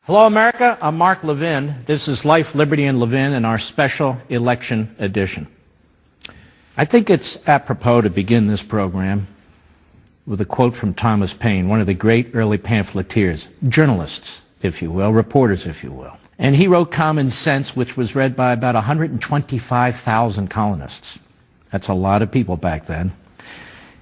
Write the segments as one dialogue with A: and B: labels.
A: Hello, America. I'm Mark Levin. This is Life, Liberty, and Levin in our special election edition. I think it's apropos to begin this program with a quote from Thomas Paine, one of the great early pamphleteers, journalists, if you will, reporters, if you will. And he wrote Common Sense, which was read by about 125,000 colonists. That's a lot of people back then.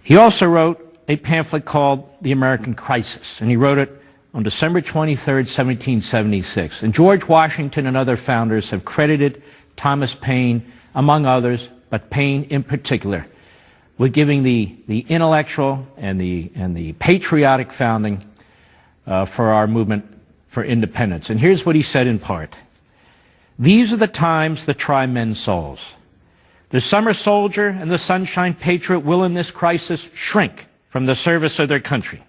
A: He also wrote a pamphlet called The American Crisis, and he wrote it on December 23rd, 1776. And George Washington and other founders have credited Thomas Paine, among others, but Paine in particular, with giving the intellectual and the patriotic founding for our movement for independence. And here's what he said in part. These are the times that try men's souls. The summer soldier and the sunshine patriot will in this crisis shrink from the service of their country.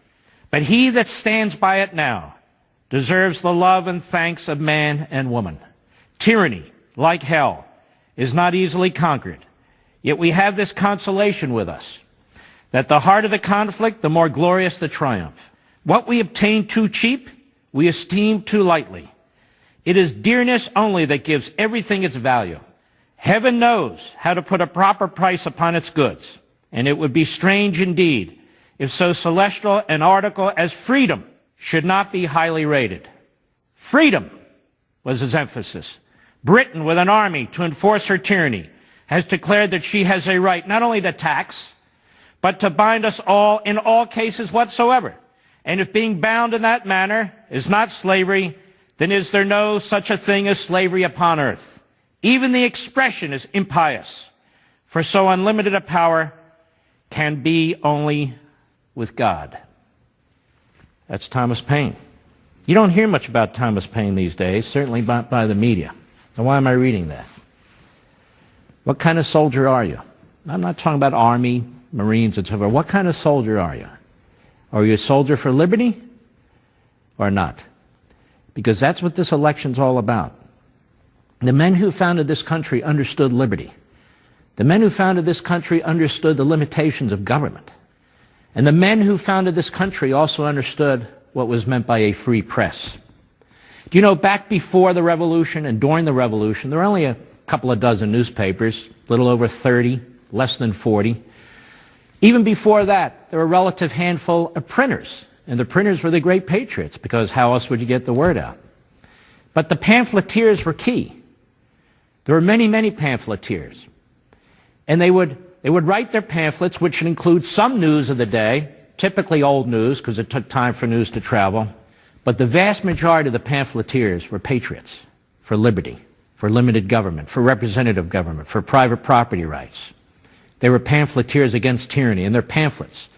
A: But he that stands by it now deserves the love and thanks of man and woman. Tyranny, like hell, is not easily conquered. Yet we have this consolation with us, that the harder the conflict, the more glorious the triumph. What we obtain too cheap, we esteem too lightly. It is dearness only that gives everything its value. Heaven knows how to put a proper price upon its goods, and it would be strange indeed if so celestial an article as freedom should not be highly rated. Freedom was his emphasis. Britain, with an army to enforce her tyranny, has declared that she has a right not only to tax, but to bind us all in all cases whatsoever. And if being bound in that manner is not slavery, then is there no such a thing as slavery upon earth. Even the expression is impious, for so unlimited a power can be only with God. That's Thomas Paine. You don't hear much about Thomas Paine these days, certainly by the media. Now, why am I reading that? What kind of soldier are you? I'm not talking about Army, Marines, etc. What kind of soldier are you? Are you a soldier for liberty or not? Because that's what this election's all about. The men who founded this country understood liberty. The men who founded this country understood the limitations of government. And the men who founded this country also understood what was meant by a free press. Do you know, back before the Revolution and during the Revolution, there were only a couple of dozen newspapers, a little over 30, less than 40. Even before that, there were a relative handful of printers. And the printers were the great patriots, because how else would you get the word out? But the pamphleteers were key. There were many, many pamphleteers. And they would write their pamphlets, which would include some news of the day, typically old news, because it took time for news to travel. But the vast majority of the pamphleteers were patriots for liberty, for limited government, for representative government, for private property rights. They were pamphleteers against tyranny, and their pamphlets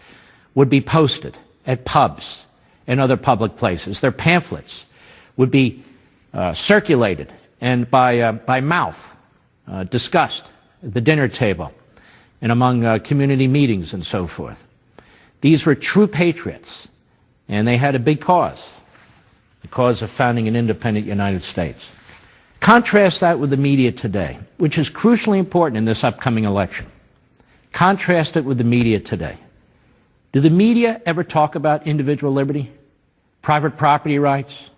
A: would be posted at pubs and other public places. Their pamphlets would be circulated and by mouth discussed at the dinner table and among community meetings and so forth. These were true patriots, and they had a big cause, the cause of founding an independent United States. Contrast that with the media today, which is crucially important in this upcoming election. Contrast it with the media today. Do the media ever talk about individual liberty, private property rights,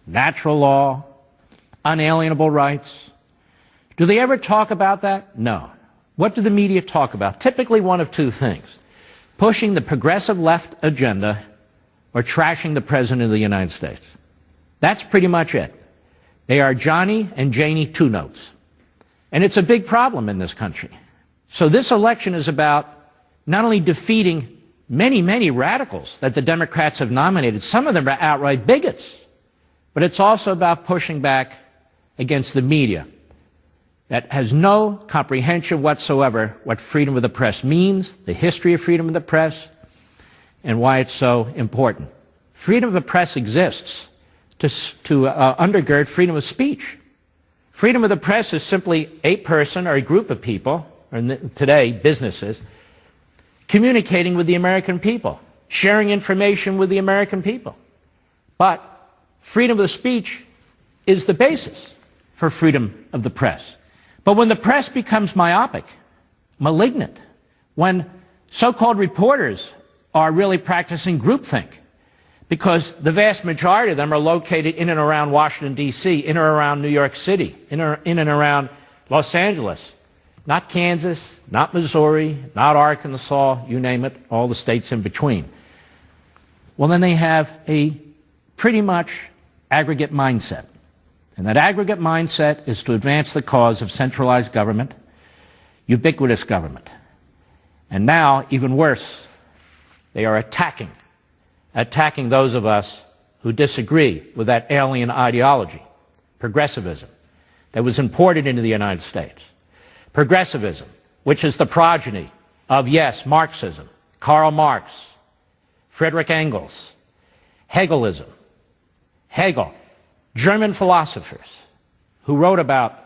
A: natural law, unalienable rights? Do they ever talk about that? No. What do the media talk about? Typically one of two things: pushing the progressive left agenda or trashing the President of the United States. That's pretty much it. They are Johnny and Janie two-notes. And it's a big problem in this country. So this election is about not only defeating many, many radicals that the Democrats have nominated, some of them are outright bigots, but it's also about pushing back against the media that has no comprehension whatsoever what freedom of the press means, the history of freedom of the press, and why it's so important. Freedom of the press exists to undergird freedom of speech. Freedom of the press is simply a person or a group of people, or today businesses, communicating with the American people, sharing information with the American people. But freedom of speech is the basis for freedom of the press. But when the press becomes myopic, malignant, when so-called reporters are really practicing groupthink, because the vast majority of them are located in and around Washington, D.C., in and around New York City, in and around Los Angeles. Not Kansas, not Missouri, not Arkansas, you name it, all the states in between. Well, then they have a pretty much aggregate mindset. And that aggregate mindset is to advance the cause of centralized government, ubiquitous government. And now, even worse, they are attacking those of us who disagree with that alien ideology, progressivism, that was imported into the United States. Progressivism, which is the progeny of, yes, Marxism, Karl Marx, Friedrich Engels, Hegelism, Hegel, German philosophers who wrote about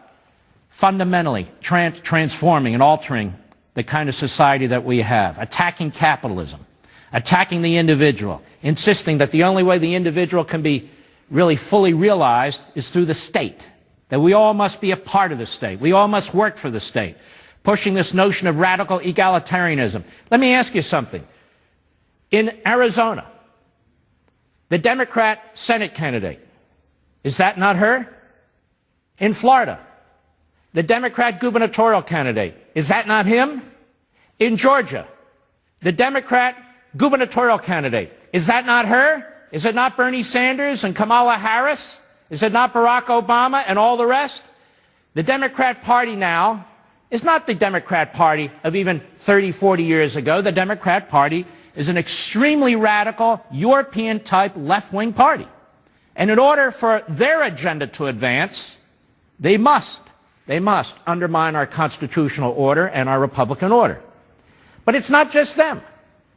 A: fundamentally transforming and altering the kind of society that we have, attacking capitalism, attacking the individual, insisting that the only way the individual can be really fully realized is through the state, that we all must be a part of the state, we all must work for the state, pushing this notion of radical egalitarianism. Let me ask you something. In Arizona, the Democrat Senate candidate, is that not her? In Florida, the Democrat gubernatorial candidate, is that not him? In Georgia, the Democrat gubernatorial candidate, is that not her? Is it not Bernie Sanders and Kamala Harris? Is it not Barack Obama and all the rest? The Democrat Party now is not the Democrat Party of even 30, 40 years ago. The Democrat Party is an extremely radical, European-type left-wing party. And in order for their agenda to advance, they must undermine our constitutional order and our Republican order. But it's not just them.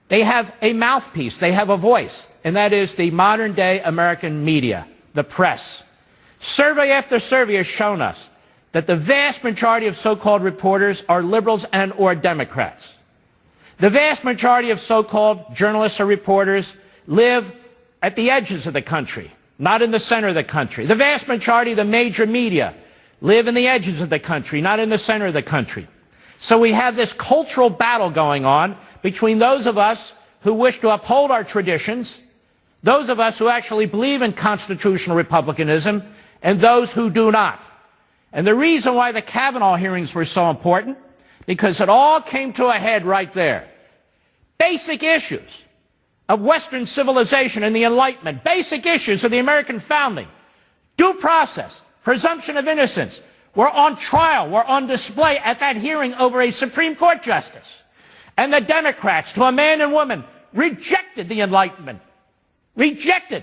A: They have a mouthpiece, they have a voice, and that is the modern-day American media, the press. Survey after survey has shown us that the vast majority of so-called reporters are liberals and or Democrats. The vast majority of so-called journalists or reporters live at the edges of the country, not in the center of the country. The vast majority of the major media live in the edges of the country, not in the center of the country. So we have this cultural battle going on between those of us who wish to uphold our traditions, those of us who actually believe in constitutional republicanism, and those who do not. And the reason why the Kavanaugh hearings were so important, because it all came to a head right there. Basic issues of Western civilization and the Enlightenment, basic issues of the American founding, due process, presumption of innocence, were on trial, were on display at that hearing over a Supreme Court justice. And the Democrats, to a man and woman, rejected the Enlightenment, rejected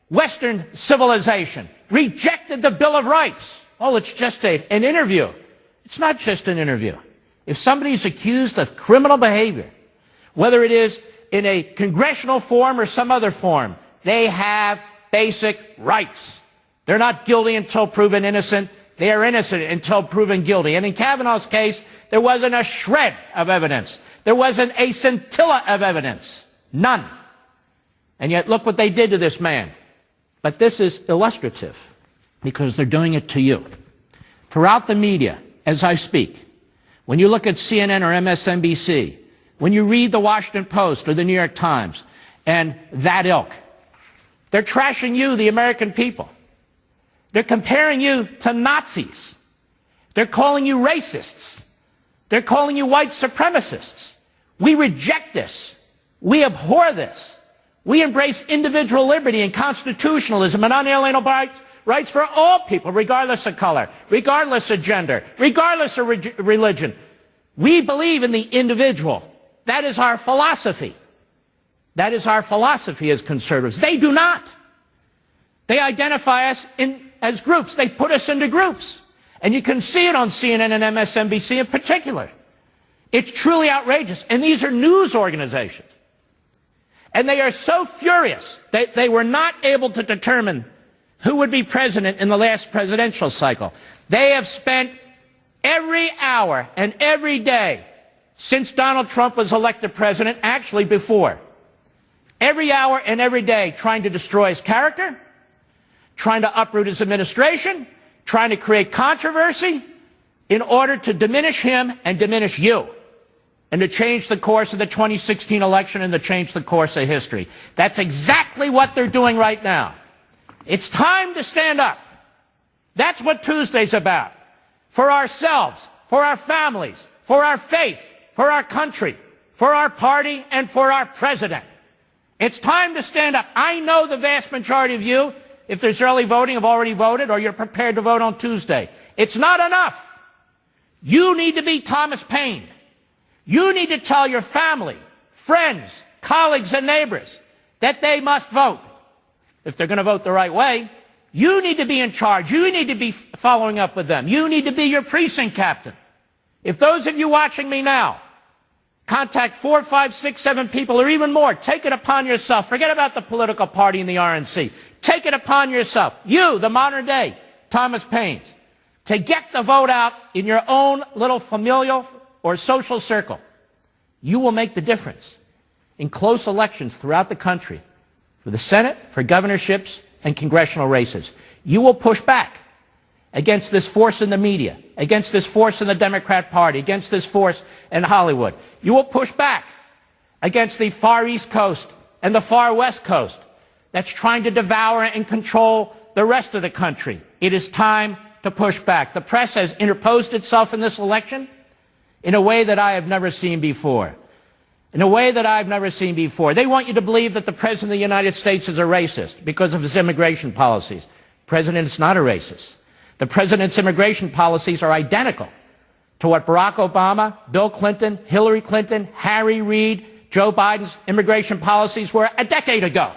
A: Western civilization, rejected the Bill of Rights. Oh, it's just an interview. It's not just an interview. If somebody's accused of criminal behavior, whether it is in a congressional form or some other form, they have basic rights. They're not guilty until proven innocent. They are innocent until proven guilty. And in Kavanaugh's case, there wasn't a shred of evidence. There wasn't a scintilla of evidence. None. And yet, look what they did to this man. But this is illustrative, because they're doing it to you. Throughout the media, as I speak, when you look at CNN or MSNBC, when you read the Washington Post or the New York Times, and that ilk, they're trashing you, the American people. They're comparing you to Nazis. They're calling you racists. They're calling you white supremacists. We reject this. We abhor this. We embrace individual liberty and constitutionalism and unalienable rights for all people, regardless of color, regardless of gender, regardless of religion. We believe in the individual. That is our philosophy. That is our philosophy as conservatives. They do not. They identify us as groups. They put us into groups. And you can see it on CNN and MSNBC in particular. It's truly outrageous. And these are news organizations. And they are so furious that they were not able to determine who would be president in the last presidential cycle. They have spent every hour and every day since Donald Trump was elected president, actually before, every hour and every day trying to destroy his character, trying to uproot his administration, trying to create controversy in order to diminish him and diminish you. and to change the course of the 2016 election and to change the course of history. That's exactly what they're doing right now. It's time to stand up. That's what Tuesday's about. For ourselves, for our families, for our faith, for our country, for our party, and for our president. It's time to stand up. I know the vast majority of you, if there's early voting, have already voted or you're prepared to vote on Tuesday. It's not enough. You need to be Thomas Paine. You need to tell your family, friends, colleagues, and neighbors that they must vote. If they're going to vote the right way, you need to be in charge. You need to be following up with them. You need to be your precinct captain. If those of you watching me now contact 4, 5, 6, 7 people or even more, take it upon yourself. Forget about the political party and the RNC. Take it upon yourself, you, the modern day Thomas Paine, to get the vote out in your own little familial or social circle. You will make the difference in close elections throughout the country for the Senate, for governorships, and congressional races. You will push back against this force in the media, against this force in the Democrat Party, against this force in Hollywood. You will push back against the far East Coast and the far West Coast that's trying to devour and control the rest of the country. It is time to push back. The press has interposed itself in this election in a way that I have never seen before. In a way that I've never seen before. They want you to believe that the President of the United States is a racist because of his immigration policies. The President is not a racist. The President's immigration policies are identical to what Barack Obama, Bill Clinton, Hillary Clinton, Harry Reid, Joe Biden's immigration policies were a decade ago.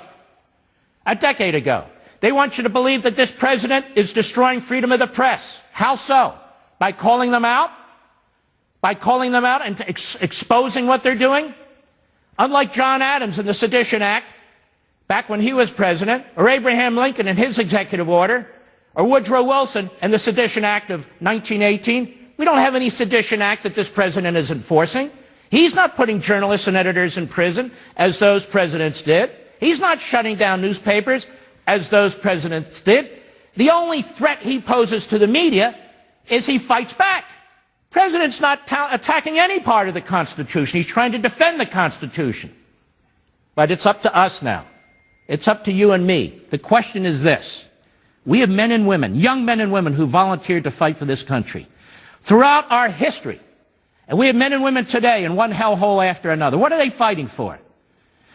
A: A decade ago. They want you to believe that this President is destroying freedom of the press. How so? By calling them out? By calling them out and exposing what they're doing? Unlike John Adams in the Sedition Act, back when he was president, or Abraham Lincoln in his executive order, or Woodrow Wilson in the Sedition Act of 1918, we don't have any Sedition Act that this president is enforcing. He's not putting journalists and editors in prison as those presidents did. He's not shutting down newspapers as those presidents did. The only threat he poses to the media is he fights back. President's not attacking any part of the Constitution. He's trying to defend the Constitution. But it's up to us now. It's up to you and me. The question is this. We have men and women, young men and women who volunteered to fight for this country throughout our history. And we have men and women today in one hellhole after another. What are they fighting for?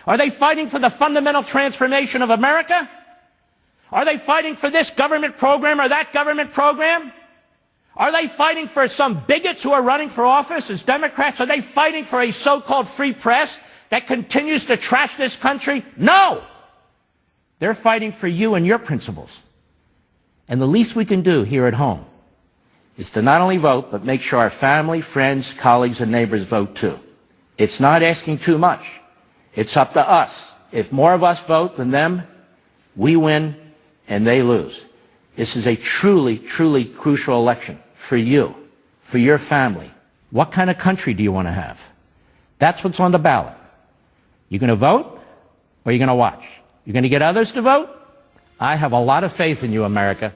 A: Are they fighting for the fundamental transformation of America? Are they fighting for this government program or that government program? Are they fighting for some bigots who are running for office as Democrats? Are they fighting for a so-called free press that continues to trash this country? No! They're fighting for you and your principles. And the least we can do here at home is to not only vote, but make sure our family, friends, colleagues, and neighbors vote too. It's not asking too much. It's up to us. If more of us vote than them, we win and they lose. This is a truly, truly crucial election for you, for your family. What kind of country do you want to have? That's what's on the ballot. You're going to vote or you're going to watch? You're going to get others to vote? I have a lot of faith in you, America.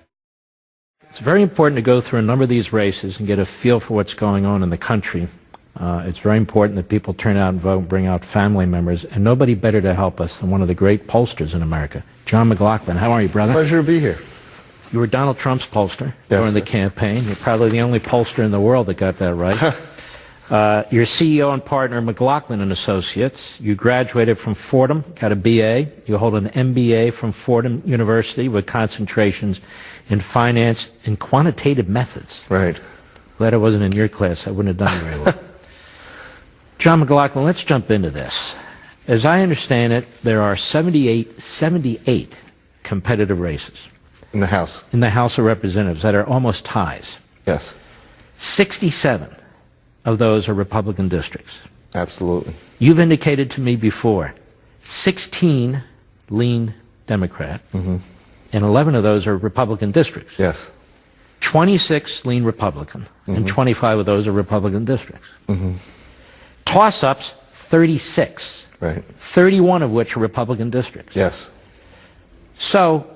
A: It's very important to go through a number of these races and get a feel for what's going on in the country. It's very important that people turn out and vote and bring out family members, and nobody better to help us than one of the great pollsters in America, John McLaughlin. How are you, brother?
B: Pleasure to be here.
A: You were Donald Trump's pollster
B: sir.
A: during the campaign. You're probably the only pollster in the world that got that right. Your CEO and partner, McLaughlin and Associates. You graduated from Fordham, got a BA. You hold an MBA from Fordham University with concentrations in finance and quantitative methods.
B: Right.
A: Glad I wasn't in your class. I wouldn't have done very well. John McLaughlin, let's jump into this. As I understand it, there are 78 competitive races.
B: In the House.
A: In the House of Representatives that are almost ties.
B: Yes.
A: 67 of those are Republican districts.
B: Absolutely.
A: You've indicated to me before 16 lean Democrat, and 11 of those are Republican districts.
B: Yes.
A: 26 lean Republican, and 25 of those are Republican districts. Toss-ups, 36.
B: Right.
A: 31 of which are Republican districts.
B: Yes.
A: So,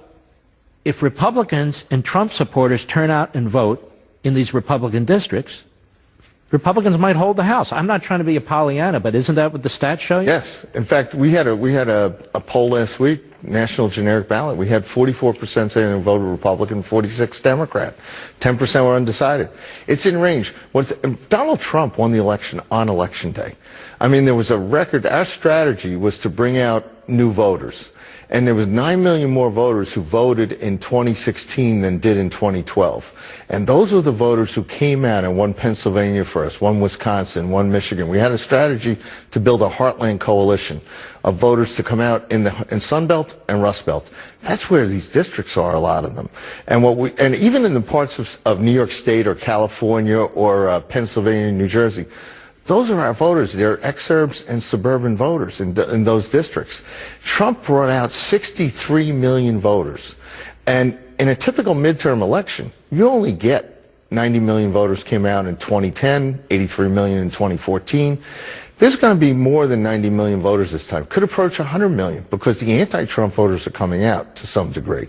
A: if Republicans and Trump supporters turn out and vote in these Republican districts, Republicans might hold the House. I'm not trying to be a Pollyanna, but isn't that what the stats show you?
B: Yes. In fact, we had a poll last week, national generic ballot. We had 44% saying they voted Republican, 46 Democrat, 10% were undecided. It's in range. Donald Trump won the election on Election Day. I mean, there was a record. Our strategy was to bring out new voters. And there was 9 million more voters who voted in 2016 than did in 2012. And those were the voters who came out and won Pennsylvania for us, won Wisconsin, won Michigan. We had a strategy to build a heartland coalition of voters to come out in Sunbelt and Rust Belt. That's where these districts are, a lot of them. And even in the parts of New York State or California or Pennsylvania and New Jersey, those are our voters. They're exurbs and suburban voters in those districts. Trump brought out 63 million voters. And in a typical midterm election, you only get 90 million voters came out in 2010, 83 million in 2014. There's going to be more than 90 million voters this time. Could approach 100 million because the anti-Trump voters are coming out to some degree.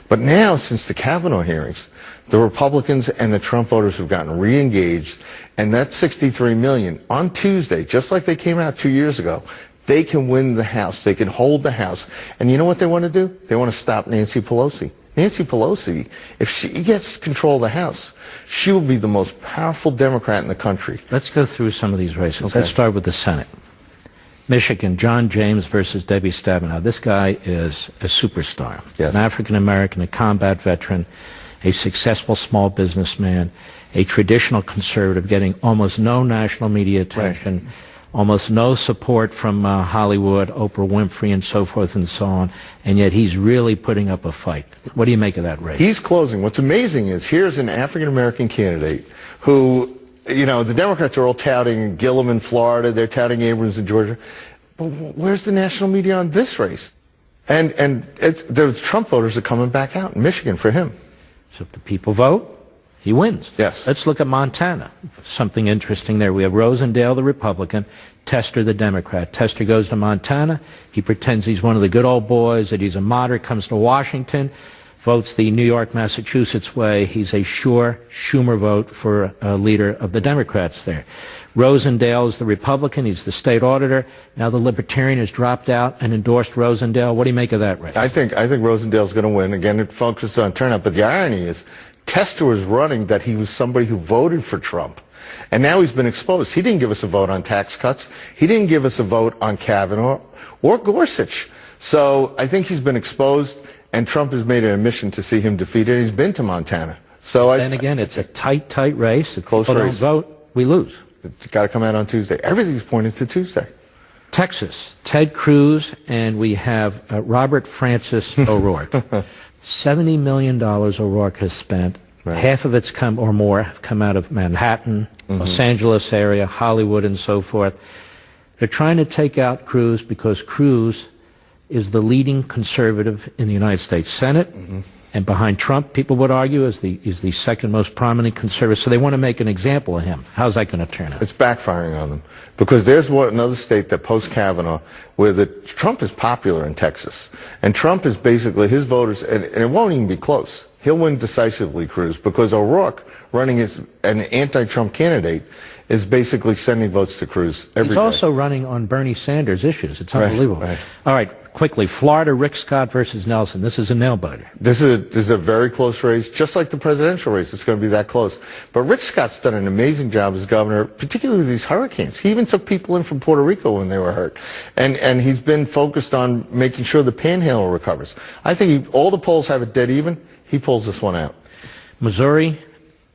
B: But now, since the Kavanaugh hearings, the Republicans and the Trump voters have gotten re-engaged, and that 63 million on Tuesday, just like they came out 2 years ago, they can win the House. They can hold the House. And you know what they want to do? They want to stop Nancy Pelosi. Nancy Pelosi, if she gets control of the House, she will be the most powerful Democrat in the country.
A: Let's go through some of these races.
B: Okay.
A: Let's start with the Senate. Michigan, John James versus Debbie Stabenow. This guy is a superstar.
B: Yes.
A: An African-American, a combat veteran, a successful small businessman, a traditional conservative, getting almost no national media attention, right, almost no support from Hollywood, Oprah Winfrey, and so forth and so on, and yet he's really putting up a fight. What do you make of that race?
B: He's closing. What's amazing is here's an African-American candidate who, you know, the Democrats are all touting Gillum in Florida, they're touting Abrams in Georgia, but where's the national media on this race? And there's Trump voters are coming back out in Michigan for him.
A: So if the people vote, he wins.
B: Yes.
A: Let's look at Montana. Something interesting there. We have Rosendale, the Republican, Tester, the Democrat. Tester goes to Montana. He pretends he's one of the good old boys, that he's a moderate, comes to Washington, votes the New York, Massachusetts way. He's a sure Schumer vote for a leader of the Democrats there. Rosendale is the Republican. He's the state auditor. Now the Libertarian has dropped out and endorsed Rosendale. What do you make of that race?
B: I think Rosendale's going to win. Again, it focuses on turnout. But the irony is, Tester was running that he was somebody who voted for Trump. And now he's been exposed. He didn't give us a vote on tax cuts. He didn't give us a vote on Kavanaugh or Gorsuch. So I think he's been exposed, and Trump has made it a mission to see him defeated. He's been to Montana. So
A: then again, it's a tight race. If
B: close
A: people
B: race.
A: Don't vote, we lose.
B: It's got to come out on Tuesday. Everything's pointed to Tuesday.
A: Texas, Ted Cruz, and we have Robert Francis O'Rourke. $70 million O'Rourke has spent. Right. Half of it's come or more have come out of Manhattan, Los Angeles area, Hollywood, and so forth. They're trying to take out Cruz because Cruz is the leading conservative in the United States Senate, and behind Trump, people would argue, is the second most prominent conservative. So they want to make an example of him. How's that going to turn out?
B: It's backfiring on them because there's another state that post-Kavanaugh where Trump is popular in Texas, and Trump is basically his voters, and it won't even be close. He'll win decisively, Cruz, because O'Rourke, running as an anti-Trump candidate, is basically sending votes to Cruz every day.
A: He's also running on Bernie Sanders issues. It's unbelievable.
B: Right.
A: All right, quickly, Florida, Rick Scott versus Nelson. This is a nail-biter.
B: This is a very close race, just like the presidential race. It's going to be that close. But Rick Scott's done an amazing job as governor, particularly with these hurricanes. He even took people in from Puerto Rico when they were hurt. And he's been focused on making sure the panhandle recovers. I think all the polls have it dead even. He pulls this one out.
A: Missouri,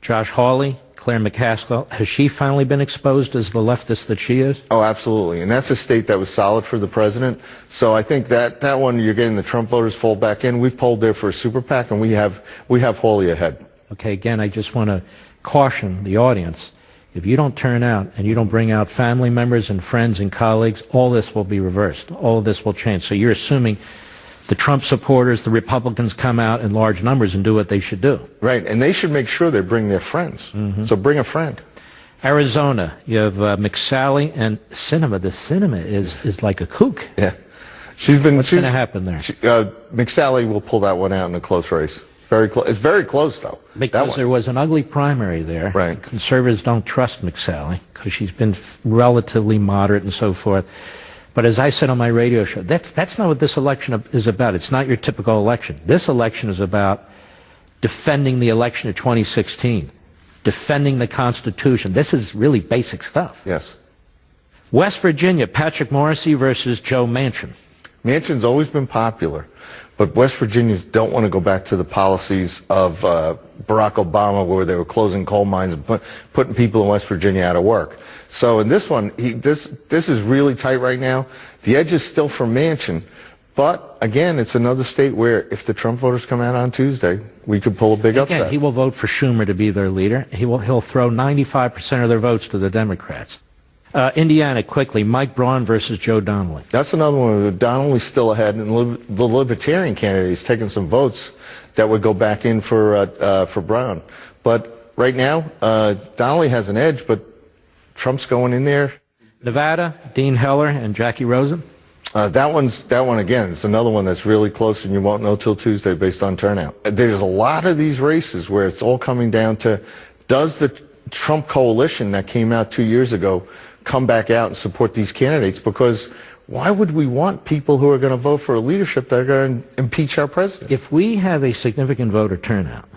A: Josh Hawley, Claire McCaskill, has she finally been exposed as the leftist that she is?
B: Oh, absolutely. And that's a state that was solid for the president. So I think that one, you're getting the Trump voters fold back in. We've polled there for a super PAC, and we have Hawley ahead.
A: Okay, again, I just want to caution the audience. If you don't turn out and you don't bring out family members and friends and colleagues, all this will be reversed. All of this will change. So you're assuming the Trump supporters, the Republicans, come out in large numbers and do what they should do.
B: Right, and they should make sure they bring their friends. So bring a friend.
A: Arizona, you have McSally and Sinema. The Sinema is like a kook.
B: Yeah.
A: What's going to happen there?
B: McSally will pull that one out in a close race. Very close. It's very close, though.
A: Because there was an ugly primary there.
B: Right.
A: Conservatives don't trust McSally because she's been relatively moderate and so forth. But as I said on my radio show, that's not what this election is about. It's not your typical election. This election is about defending the election of 2016, defending the Constitution. This is really basic stuff.
B: Yes. West
A: Virginia, Patrick Morrissey versus Joe Manchin.
B: Manchin's always been popular, but West Virginians don't want to go back to the policies of Barack Obama, where they were closing coal mines and putting people in West Virginia out of work. So in this one, this is really tight right now. The edge is still for Manchin, but again, it's another state where if the Trump voters come out on Tuesday, we could pull a big upset.
A: He will vote for Schumer to be their leader. He'll throw 95% of their votes to the Democrats. Indiana, quickly, Mike Braun versus Joe Donnelly.
B: That's another one. Donnelly's still ahead, and the Libertarian candidate is taking some votes that would go back in for Braun. But right now, Donnelly has an edge, but Trump's going in there.
A: Nevada, Dean Heller and Jackie Rosen.
B: That one again. It's another one that's really close, and you won't know till Tuesday based on turnout. There's a lot of these races where it's all coming down to, does the Trump coalition that came out 2 years ago come back out and support these candidates? Because why would we want people who are going to vote for a leadership that are going to impeach our president?
A: If we have a significant voter turnout,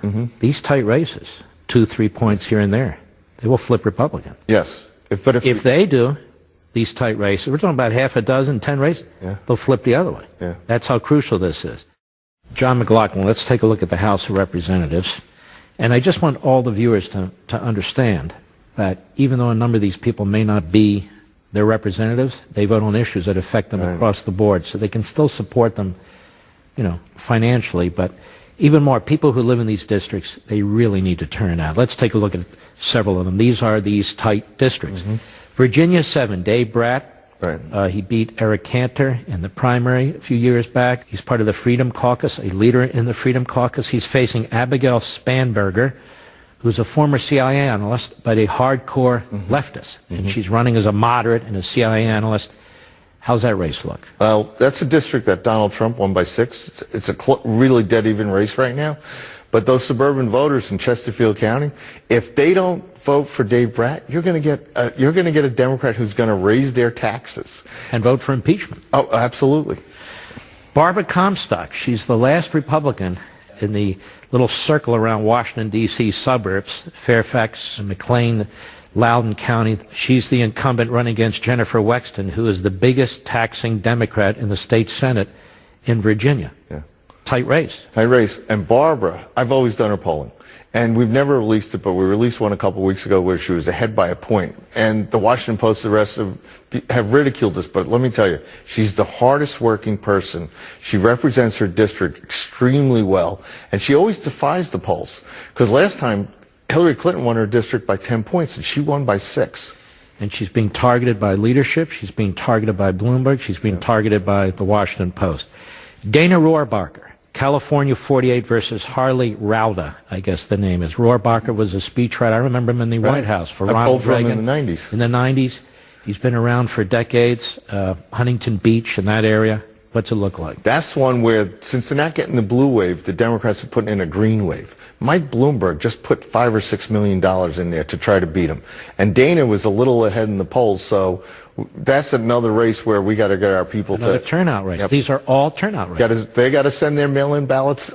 A: these tight races, 2-3 points here and there, they will flip Republican.
B: Yes. If
A: they do, these tight races, we're talking about half a dozen, 10 races, they'll flip the other way.
B: Yeah.
A: That's how crucial this is. John McLaughlin, let's take a look at the House of Representatives. And I just want all the viewers to understand that even though a number of these people may not be their representatives, they vote on issues that affect them across the board. So they can still support them, financially. But even more, people who live in these districts, they really need to turn out. Let's take a look at several of them. These are these tight districts. Virginia 7, Dave Bratt.
B: Right.
A: He beat Eric Cantor in the primary a few years back. He's part of the Freedom Caucus, a leader in the Freedom Caucus. He's facing Abigail Spanberger, who's a former CIA analyst, but a hardcore leftist. And she's running as a moderate and a CIA analyst. How's that race look?
B: Well, that's a district that Donald Trump won by 6. It's a really dead-even race right now. But those suburban voters in Chesterfield County, if they don't vote for Dave Bratt, you're going to get a Democrat who's going to raise their taxes
A: and vote for impeachment.
B: Oh, absolutely.
A: Barbara Comstock, she's the last Republican in the little circle around Washington, D.C. suburbs, Fairfax, McLean, Loudoun County. She's the incumbent running against Jennifer Wexton, who is the biggest taxing Democrat in the state Senate in Virginia.
B: Yeah.
A: Tight race.
B: Tight race. And Barbara, I've always done her polling. And we've never released it, but we released one a couple weeks ago where she was ahead by a point. And the Washington Post, the rest have ridiculed this, but let me tell you, she's the hardest working person. She represents her district extremely well, and she always defies the polls. Because last time, Hillary Clinton won her district by 10 points, and she won by 6.
A: And she's being targeted by leadership. She's being targeted by Bloomberg. She's being targeted by the Washington Post. Dana Rohrabacher. California 48 versus Harley Rauda, I guess the name is. Rohrabacher was a speechwriter. I remember him in the White House for Ronald Reagan.
B: In the 90s.
A: In the 90s. He's been around for decades. Huntington Beach in that area. What's it look like?
B: That's one where, since they're not getting the blue wave, the Democrats are putting in a green wave. Mike Bloomberg just put $5 or $6 million in there to try to beat him. And Dana was a little ahead in the polls, so that's another race where we got to get our people
A: another turnout race. Yep. These are all turnout races.
B: They got to send their mail-in ballots.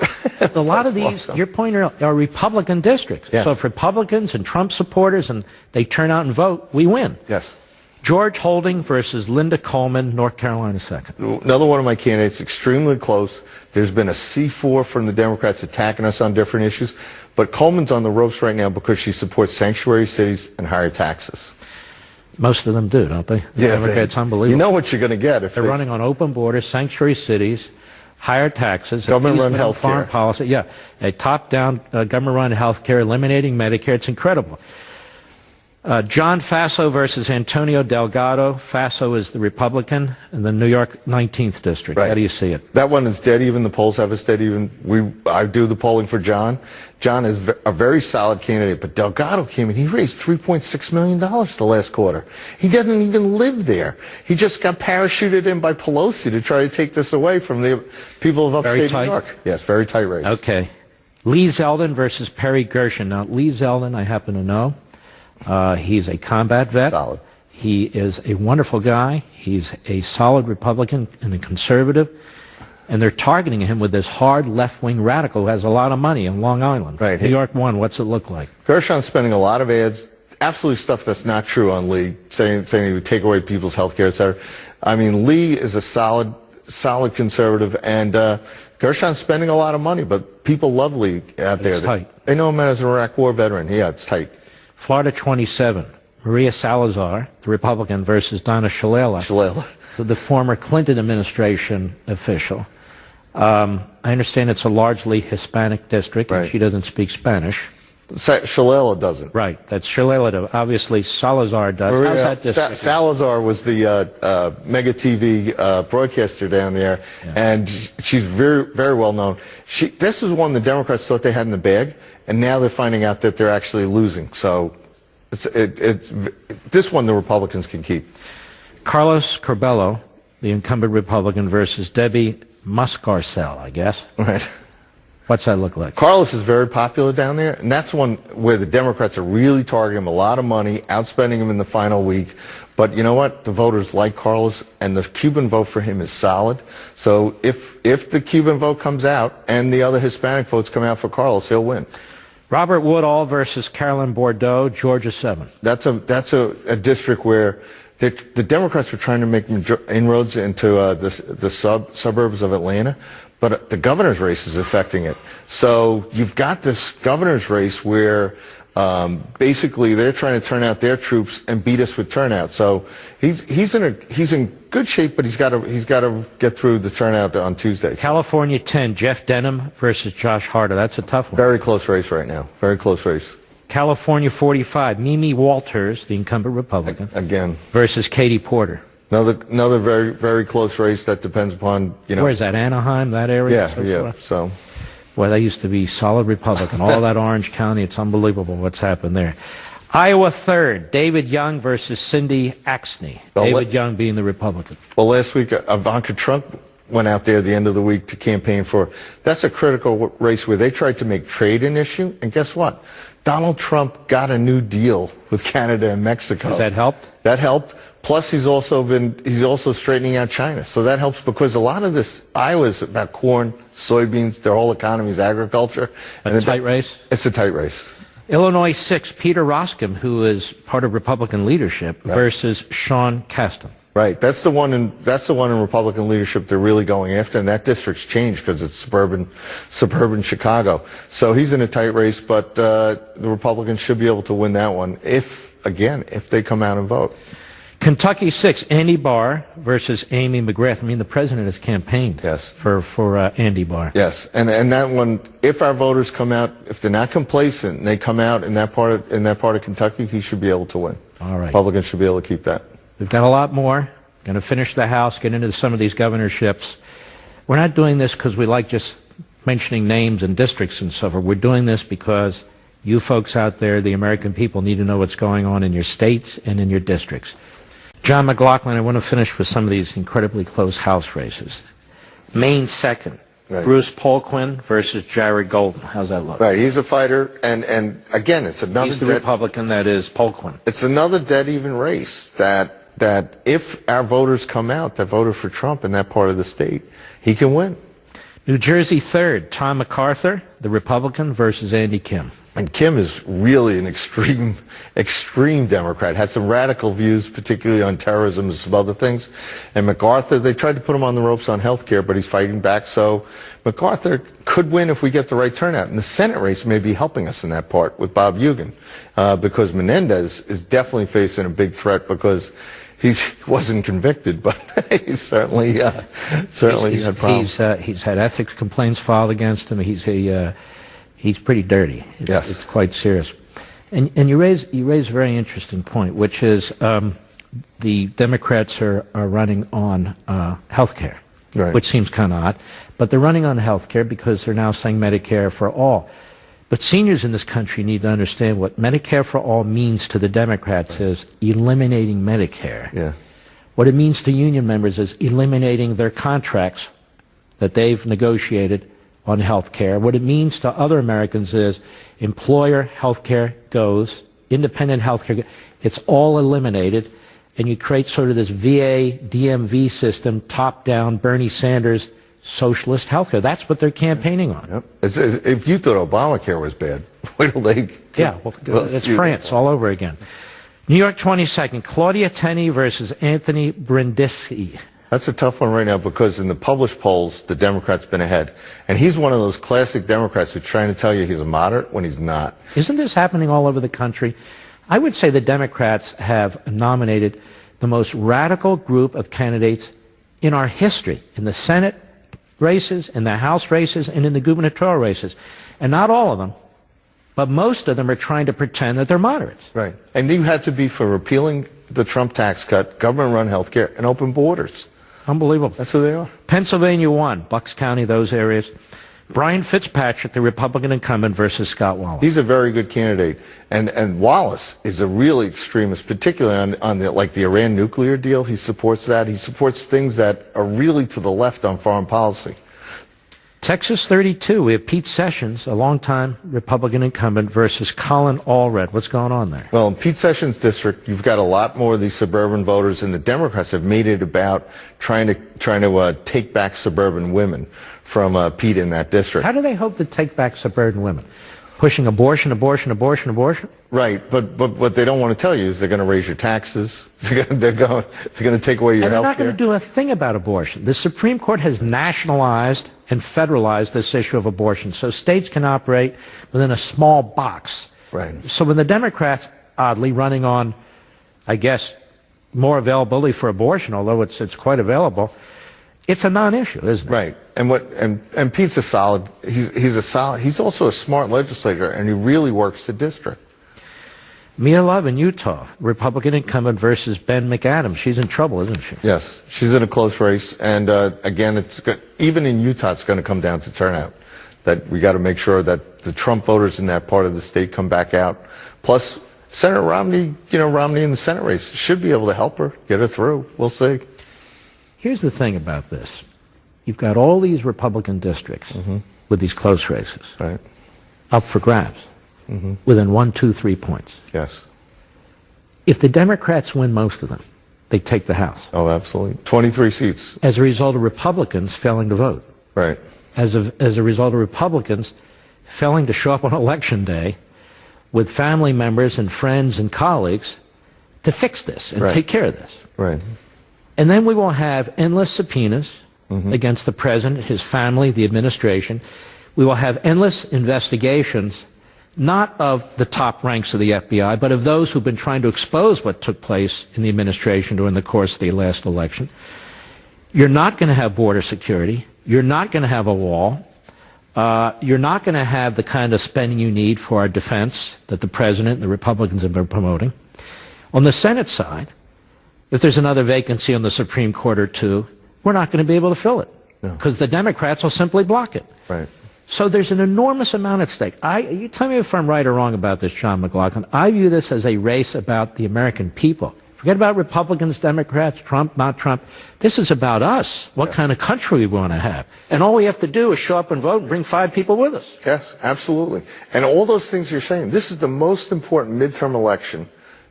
A: A lot of these, your point, are Republican districts.
B: Yes.
A: So if Republicans and Trump supporters and they turn out and vote, we win.
B: Yes.
A: George Holding versus Linda Coleman, North Carolina 2nd.
B: Another one of my candidates, extremely close. There's been a C4 from the Democrats attacking us on different issues. But Coleman's on the ropes right now because she supports sanctuary cities and higher taxes.
A: Most of them do, don't they? Democrats, unbelievable.
B: You know what you're going to get if
A: they're running on open borders, sanctuary cities, higher taxes,
B: government-run health care,
A: foreign policy. Yeah, a top-down government-run health care, eliminating Medicare. It's incredible. John Faso versus Antonio Delgado. Faso is the Republican in the New York 19th district.
B: Right.
A: How do you see it?
B: That one is dead even. The polls have us dead even. I do the polling for John. John is a very solid candidate, but Delgado came in. He raised $3.6 million the last quarter. He doesn't even live there. He just got parachuted in by Pelosi to try to take this away from the people of upstate New York. Yes, very tight race.
A: Okay. Lee Zeldin versus Perry Gershon. Now, Lee Zeldin, I happen to know. He's a combat vet.
B: Solid.
A: He is a wonderful guy. He's a solid Republican and a conservative. And they're targeting him with this hard left-wing radical who has a lot of money in Long Island.
B: Right.
A: New York 1, what's it look like?
B: Gershon's spending a lot of ads, absolutely stuff that's not true on Lee, saying he would take away people's health care, et cetera. I mean, Lee is a solid conservative, and Gershon's spending a lot of money, but people love Lee out there.
A: It's tight.
B: They know him as an Iraq War veteran. Yeah, it's tight.
A: Florida 27, Maria Salazar, the Republican, versus Donna Shalala, the former Clinton administration official. I understand it's a largely Hispanic district, and
B: right.
A: she doesn't speak Spanish.
B: Shalala doesn't.
A: Right, that's Shalala. Obviously, Salazar does.
B: Maria,
A: how's that district?
B: Salazar was the Mega TV broadcaster down there, yeah. And she's very, very well known. This was one the Democrats thought they had in the bag, and now they're finding out that they're actually losing. So this one the Republicans can keep.
A: Carlos Curbelo, the incumbent Republican, versus Debbie Muscarsell, I guess.
B: Right.
A: What's that look like?
B: Carlos is very popular down there, and that's one where the Democrats are really targeting him, a lot of money, outspending him in the final week. But you know what? The voters like Carlos, and the Cuban vote for him is solid. So if the Cuban vote comes out and the other Hispanic votes come out for Carlos, he'll win.
A: Robert Woodall versus Carolyn Bordeaux, Georgia 7.
B: That's a district where the Democrats were trying to make inroads into the suburbs of Atlanta, but the governor's race is affecting it. So you've got this governor's race where basically they're trying to turn out their troops and beat us with turnout. So he's in good shape, but he's got to get through the turnout on Tuesday.
A: California 10, Jeff Denham versus Josh Harder. That's a tough one.
B: Very close race right now. Very close race.
A: California 45, Mimi Walters, the incumbent Republican,
B: again,
A: versus Katie Porter.
B: Another very, very close race that depends upon,
A: Where is that, Anaheim, that area?
B: Yeah, so.
A: Boy, that used to be solid Republican. All that Orange County, it's unbelievable what's happened there. Iowa 3rd, David Young versus Cindy Axne. David Young being the Republican.
B: Well, last week, Ivanka Trump went out there at the end of the week to campaign for. That's a critical race where they tried to make trade an issue, and guess what? Donald Trump got a new deal with Canada and Mexico.
A: Has that helped?
B: That helped. Plus, he's also straightening out China. So that helps because a lot of this Iowa is about corn, soybeans. Their whole economy is agriculture.
A: A tight race?
B: It's a tight race.
A: Illinois 6, Peter Roskam, who is part of Republican leadership, versus Sean Casten.
B: Right. That's the one in Republican leadership they're really going after, and that district's changed because it's suburban Chicago. So he's in a tight race, but the Republicans should be able to win that one if they come out and vote.
A: Kentucky 6, Andy Barr versus Amy McGrath. I mean, the president has campaigned for Andy Barr.
B: Yes, and that one, if our voters come out, if they're not complacent and they come out in that part of Kentucky, he should be able to win.
A: All right.
B: Republicans should be able to keep that.
A: We've got a lot more. Going to finish the House, get into some of these governorships. We're not doing this because we like just mentioning names and districts and so forth. We're doing this because you folks out there, the American people, need to know what's going on in your states and in your districts. John McLaughlin, I want to finish with some of these incredibly close House races. Maine 2nd, right. Bruce Polkwin versus Jared Golden. How's that look?
B: Right, he's a fighter, and again, it's another.
A: He's the Republican that is Polkwin.
B: It's another dead even race that if our voters come out that voted for Trump in that part of the state, he can win.
A: New Jersey 3rd, Tom MacArthur, the Republican, versus Andy Kim.
B: And Kim is really an extreme Democrat, had some radical views, particularly on terrorism and some other things. And MacArthur, they tried to put him on the ropes on health care, but he's fighting back. So MacArthur could win if we get the right turnout. And the Senate race may be helping us in that part with Bob Eugen, because Menendez is definitely facing a big threat because he wasn't convicted, but he certainly had problems.
A: He's had ethics complaints filed against him. He's pretty dirty. It's quite serious. And you raise a very interesting point, which is the Democrats are running on health care,
B: right.
A: Which seems kind of odd. But they're running on health care because they're now saying Medicare for all. But seniors in this country need to understand what Medicare for all means to the Democrats is eliminating Medicare.
B: Yeah.
A: What it means to union members is eliminating their contracts that they've negotiated on health care. What it means to other Americans is employer health care goes, independent health care, it's all eliminated, and you create sort of this VA DMV system, top-down, Bernie Sanders socialist health care. That's what they're campaigning on.
B: Yep. If you thought Obamacare was bad, wait till they...
A: Yeah, well, it's France all over again. New York 22nd, Claudia Tenney versus Anthony Brindisi.
B: That's a tough one right now because in the published polls, the Democrat's been ahead. And he's one of those classic Democrats who's trying to tell you he's a moderate when he's not.
A: Isn't this happening all over the country? I would say the Democrats have nominated the most radical group of candidates in our history, in the Senate races, in the House races, and in the gubernatorial races. And not all of them, but most of them are trying to pretend that they're moderates.
B: Right. And you had to be for repealing the Trump tax cut, government-run health care, and open borders.
A: Unbelievable.
B: That's who they are.
A: Pennsylvania won. Bucks County, those areas. Brian Fitzpatrick, the Republican incumbent, versus Scott Wallace.
B: He's a very good candidate. And Wallace is a really extremist, particularly on the Iran nuclear deal. He supports that. He supports things that are really to the left on foreign policy.
A: Texas 32, we have Pete Sessions, a longtime Republican incumbent, versus Colin Allred. What's going on there?
B: Well, in Pete Sessions' district, you've got a lot more of these suburban voters, and the Democrats have made it about trying to take back suburban women from Pete in that district.
A: How do they hope to take back suburban women? Pushing abortion, abortion, abortion, abortion?
B: Right, but what they don't want to tell you is they're going to raise your taxes. They're going to take away your health care.
A: And they're not going to do a thing about abortion. The Supreme Court has nationalized and federalized this issue of abortion, so states can operate within a small box.
B: Right.
A: So when the Democrats, oddly, running on, I guess, more availability for abortion, although it's quite available, it's a non-issue, isn't it?
B: Right. And Pete's a solid. He's also a smart legislator, and he really works the district.
A: Mia Love in Utah, Republican incumbent versus Ben McAdams. She's in trouble, isn't she?
B: Yes, she's in a close race, and again, even in Utah, it's going to come down to turnout. That we got to make sure that the Trump voters in that part of the state come back out. Plus, Senator Romney, Romney in the Senate race should be able to help her get her through. We'll see.
A: Here's the thing about this. You've got all these Republican districts with these close races up for grabs within 1, 2, 3 points.
B: Yes.
A: If the Democrats win most of them, they take the House.
B: Oh, absolutely. 23 seats.
A: As a result of Republicans failing to vote.
B: Right.
A: As a result of Republicans failing to show up on Election Day with family members and friends and colleagues to fix this and take care of this.
B: Right.
A: And then we will have endless subpoenas against the president, his family, the administration. We will have endless investigations, not of the top ranks of the FBI, but of those who've been trying to expose what took place in the administration during the course of the last election. You're not going to have border security. You're not going to have a wall. You're not going to have the kind of spending you need for our defense that the president and the Republicans have been promoting. On the Senate side, if there's another vacancy on the Supreme Court or two, we're not going to be able to fill it because the Democrats will simply block it.
B: Right.
A: So there's an enormous amount at stake. You tell me if I'm right or wrong about this, John McLaughlin. I view this as a race about the American people. Forget about Republicans, Democrats, Trump, not Trump. This is about us, what kind of country we want to have. And all we have to do is show up and vote and bring 5 people with us.
B: Yes, absolutely. And all those things you're saying, this is the most important midterm election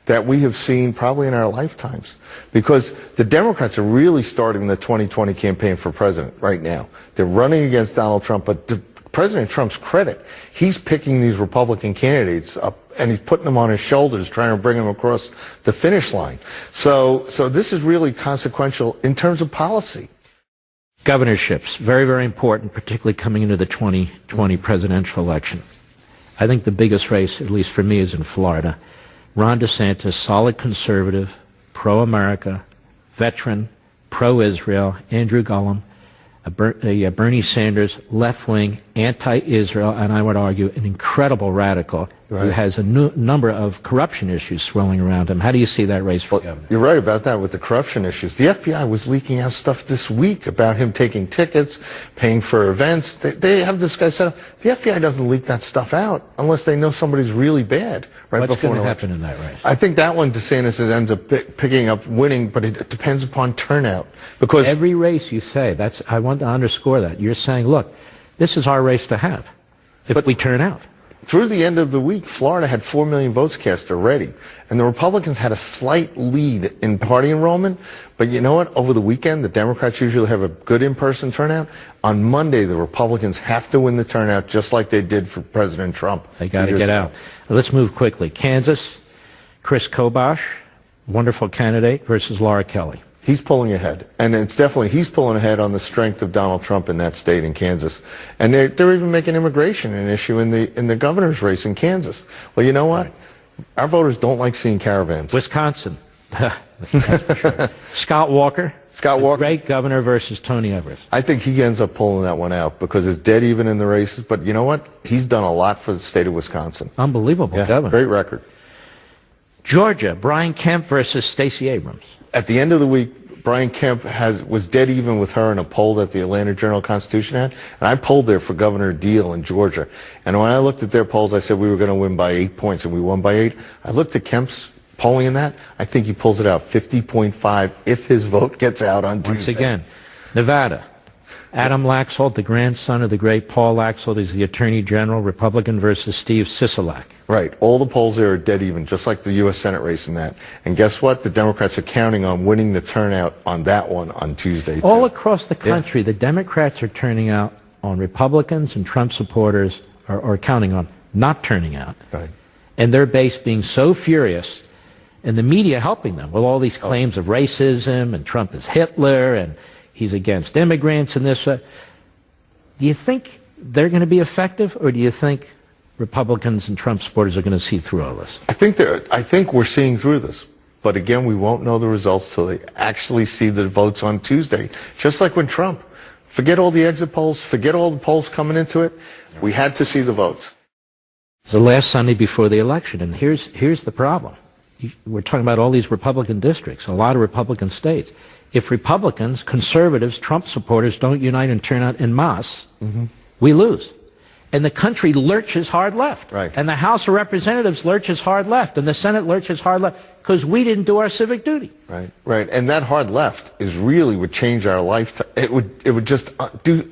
B: that we have seen probably in our lifetimes. Because the Democrats are really starting the 2020 campaign for president right now. They're running against Donald Trump, but to President Trump's credit, he's picking these Republican candidates up and he's putting them on his shoulders, trying to bring them across the finish line. So this is really consequential in terms of policy.
A: Governorships, very, very important, particularly coming into the 2020 presidential election. I think the biggest race, at least for me, is in Florida. Ron DeSantis, solid conservative, pro-America, veteran, pro-Israel. Andrew Gillum, Bernie Sanders, left-wing, anti-Israel, and I would argue an incredible radical who has a number of corruption issues swirling around him. How do you see that race for governor?
B: You're right about that with the corruption issues. The FBI was leaking out stuff this week about him taking tickets, paying for events. They have this guy set up. The FBI doesn't leak that stuff out unless they know somebody's really bad right
A: What's
B: before
A: going
B: an
A: to
B: election.
A: happen in that race?
B: I think that one DeSantis ends up picking up winning, but it depends upon turnout. Because
A: every race you say, I want to underscore that. You're saying, look, This is our race to have if we turn out.
B: Through the end of the week, Florida had 4 million votes cast already, and the Republicans had a slight lead in party enrollment. But you know what? Over the weekend, the Democrats usually have a good in-person turnout. On Monday, the Republicans have to win the turnout just like they did for President Trump.
A: They got to get out. Let's move quickly. Kansas, Chris Kobosh, wonderful candidate, versus Laura Kelly.
B: He's pulling ahead, and it's definitely he's pulling ahead on the strength of Donald Trump in that state in Kansas, and they're even making immigration an issue in the governor's race in Kansas. Well, you know what? Right. Our voters don't like seeing caravans.
A: Wisconsin, that's for sure. Scott Walker, great governor versus Tony Evers.
B: I think he ends up pulling that one out because it's dead even in the races. But you know what? He's done a lot for the state of Wisconsin.
A: Unbelievable governor.
B: Great record.
A: Georgia, Brian Kemp versus Stacey Abrams.
B: At the end of the week, Brian Kemp was dead even with her in a poll that the Atlanta Journal-Constitution had. And I polled there for Governor Deal in Georgia. And when I looked at their polls, I said we were going to win by 8 points, and we won by 8. I looked at Kemp's polling in that. I think he pulls it out 50.5 if his vote gets out on Tuesday.
A: Once again, Nevada. Adam Laxalt, the grandson of the great Paul Laxalt, is the Attorney General, Republican versus Steve Sisolak.
B: Right. All the polls there are dead even, just like the U.S. Senate race in that. And guess what? The Democrats are counting on winning the turnout on that one on Tuesday, too.
A: All across the country, the Democrats are turning out on Republicans, and Trump supporters are counting on not turning out.
B: Right.
A: And their base being so furious, and the media helping them with all these claims of racism, and Trump is Hitler, and he's against immigrants and this. Do you think they're going to be effective, or do you think Republicans and Trump supporters are going to see through all this?
B: I think we're seeing through this. But again, we won't know the results till they actually see the votes on Tuesday. Just like when Trump. Forget all the exit polls. Forget all the polls coming into it. We had to see the votes.
A: The last Sunday before the election, and here's the problem. We're talking about all these Republican districts, a lot of Republican states. If Republicans, conservatives, Trump supporters don't unite and turn out en masse, we lose. And the country lurches hard left.
B: Right.
A: And the House of Representatives lurches hard left. And the Senate lurches hard left because we didn't do our civic duty.
B: Right, right. And that hard left is really would change our life. It would just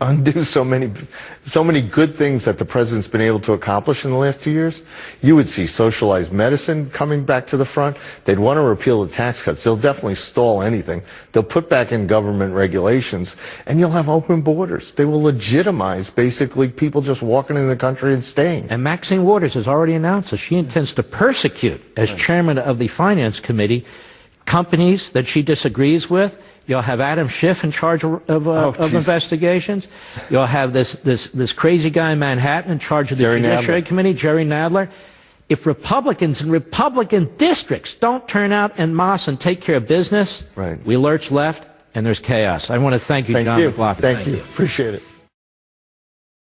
B: undo so many good things that the president's been able to accomplish in the last 2 years. You would see socialized medicine coming back to the front. They'd want to repeal the tax cuts. They'll definitely stall anything. They'll put back in government regulations, and you'll have open borders. They will legitimize basically people just walking in the country and staying.
A: And Maxine Waters has already announced that she intends to persecute, as chairman of the Finance Committee, companies that she disagrees with. You'll have Adam Schiff in charge of investigations. You'll have this crazy guy in Manhattan in charge of the Judiciary Committee, Jerry Nadler. If Republicans in Republican districts don't turn out en masse and take care of business, we lurch left and there's chaos. I want to thank you, John McLaughlin.
B: Thank you. Appreciate it.